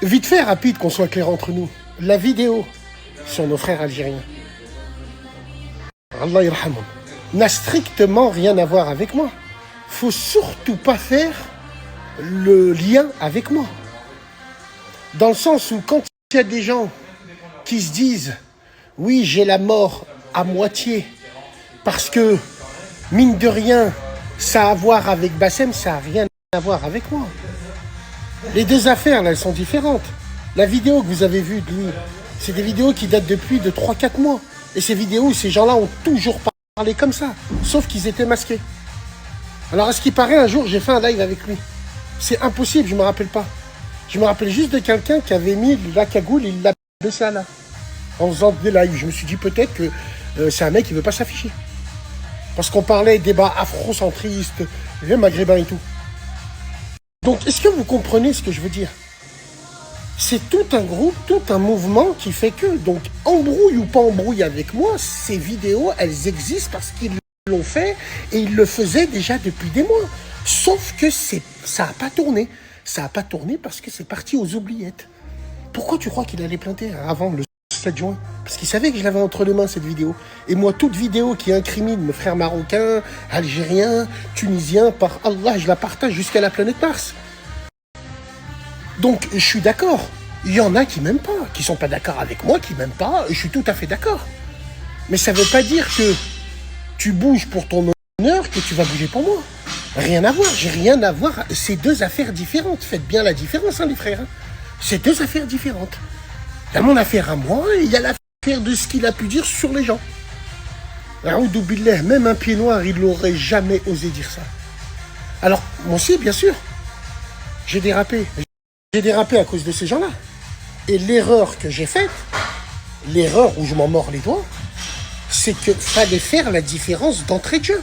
Vite fait, rapide, qu'on soit clair entre nous. La vidéo sur nos frères algériens, Allah yarhamhum, n'a strictement rien à voir avec moi. Faut surtout pas faire le lien avec moi. Dans le sens où quand il y a des gens qui se disent « Oui, j'ai la mort à moitié » parce que, mine de rien, ça a à voir avec Bassem, ça n'a rien à voir avec moi. Les deux affaires, là, elles sont différentes. La vidéo que vous avez vue de lui, c'est des vidéos qui datent depuis de 3-4 mois. Et ces vidéos, ces gens-là ont toujours parlé comme ça, sauf qu'ils étaient masqués. Alors, à ce qui paraît, un jour, j'ai fait un live avec lui. C'est impossible, je ne me rappelle pas. Je me rappelle juste de quelqu'un qui avait mis la cagoule, il l'a baissé là, en faisant des lives. Je me suis dit peut-être que c'est un mec qui ne veut pas s'afficher. Parce qu'on parlait débat afrocentriste, les maghrébins et tout. Donc, est-ce que vous comprenez ce que je veux dire? C'est tout un groupe, tout un mouvement qui fait que, donc, embrouille ou pas embrouille avec moi, ces vidéos, elles existent parce qu'ils l'ont fait et ils le faisaient déjà depuis des mois. Sauf que ça n'a pas tourné. Ça n'a pas tourné parce que c'est parti aux oubliettes. Pourquoi tu crois qu'il allait plainter avant le 7 juin? Parce qu'il savait que je l'avais entre les mains, cette vidéo. Et moi, toute vidéo qui incrimine mes frères marocains, algériens, tunisiens, par Allah, je la partage jusqu'à la planète Mars. Donc, je suis d'accord. Il y en a qui m'aiment pas, qui sont pas d'accord avec moi, qui m'aiment pas. Je suis tout à fait d'accord. Mais ça veut pas dire que tu bouges pour ton honneur, que tu vas bouger pour moi. Rien à voir, j'ai rien à voir. C'est deux affaires différentes. Faites bien la différence, hein, les frères. C'est deux affaires différentes. Il y a mon affaire à moi et il y a l'affaire de ce qu'il a pu dire sur les gens. Aoudou billah, même un pied noir, il n'aurait jamais osé dire ça. Alors, moi aussi, bien sûr, j'ai dérapé. J'ai dérapé à cause de ces gens-là. Et l'erreur que j'ai faite, l'erreur où je m'en mords les doigts, c'est qu'il fallait faire la différence d'entrée de jeu.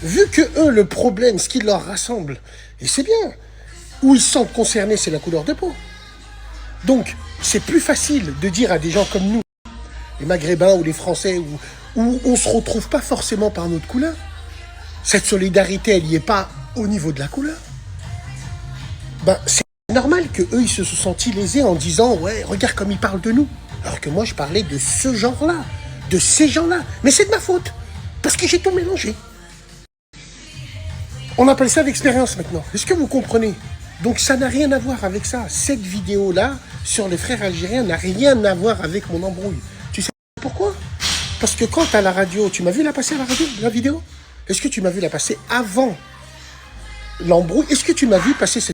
Vu que eux, le problème, ce qui leur rassemble, et c'est bien, où ils se sentent concernés, c'est la couleur de peau. Donc, c'est plus facile de dire à des gens comme nous, les Maghrébins ou les Français, où on ne se retrouve pas forcément par notre couleur. Cette solidarité, elle n'y est pas au niveau de la couleur. Ben, c'est normal qu'eux, ils se sont sentis lésés en disant « Ouais, regarde comme ils parlent de nous ». Alors que moi, je parlais de ce genre-là, de ces gens-là. Mais c'est de ma faute, parce que j'ai tout mélangé. On appelle ça l'expérience maintenant. Est-ce que vous comprenez? Donc ça n'a rien à voir avec ça. Cette vidéo-là, sur les frères algériens, n'a rien à voir avec mon embrouille. Tu sais pourquoi? Parce que quand à la radio, tu m'as vu la passer à la radio, la vidéo? Est-ce que tu m'as vu la passer avant l'embrouille? Est-ce que tu m'as vu passer cette